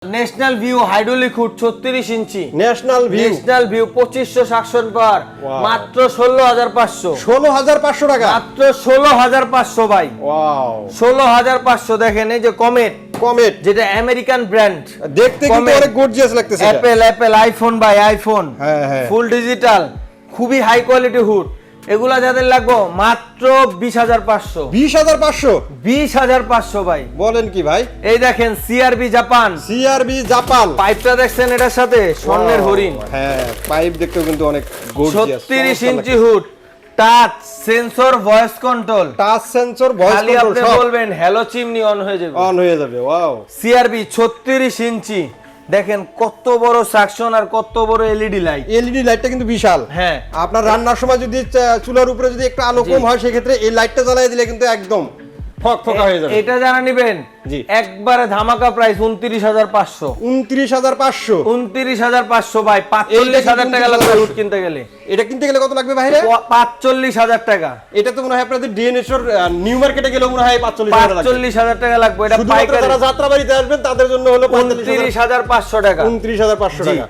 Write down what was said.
national view hydraulic hood 36 ইঞ্চি national view 2500 suction পাওয়ার মাত্র 16500 16500 টাকা মাত্র 16500 ভাই ওয়াও 16500 দেখেন এই যে কমেট যেটা আমেরিকান ব্র্যান্ড দেখতে কিন্তু অনেক গর্জিয়াস লাগতেছে অ্যাপল আইফোন ভাই আইফোন হ্যাঁ ফুল ডিজিটাল খুবই হাই কোয়ালিটি হুড এগুলা যাদের লাগবে মাত্র 20500 20500 ভাই বলেন কি ভাই এই দেখেন সিআরবি জাপান পাইপটা দেখছেন এটার সাথে স্বর্ণের হরিণ হ্যাঁ পাইপ দেখতেও কিন্তু অনেক গর্জিয়াস 36 ইঞ্চি hood touch sensor voice control খালি আপনি বলবেন হ্যালো চিমনি অন হয়ে যাবে ওয়াও সিআরবি 36 ইঞ্চি দেখেন কত বড় সাকশন আর কত বড় এলইডি লাইটটা কিন্তু বিশাল হ্যাঁ আপনার রান্নার সময় যদি চুলার উপরে যদি একটু আলো কম হয় সেই ক্ষেত্রে এই লাইটটা জ্বালিয়ে দিলে কিন্তু একদম ফকফকা হয়ে যাবে এটা জানা নেবেন জি একবারে ধামাকা প্রাইস 29500 29500 ভাই 45000 টাকা লাগবে হুড কিনতে গেলে এটা কিনতে গেলে কত লাগবে ভাইরে 45000 টাকা এটা তো মনে হয় আপনাদের ডিএনএসর নিউ মার্কেটে গেলে মনে হয় 45000 টাকা লাগবে এটা পাইকারি যারা যাত্রাবাড়িতে আসবেন তাদের জন্য হলো 29500 টাকা 29500 টাকা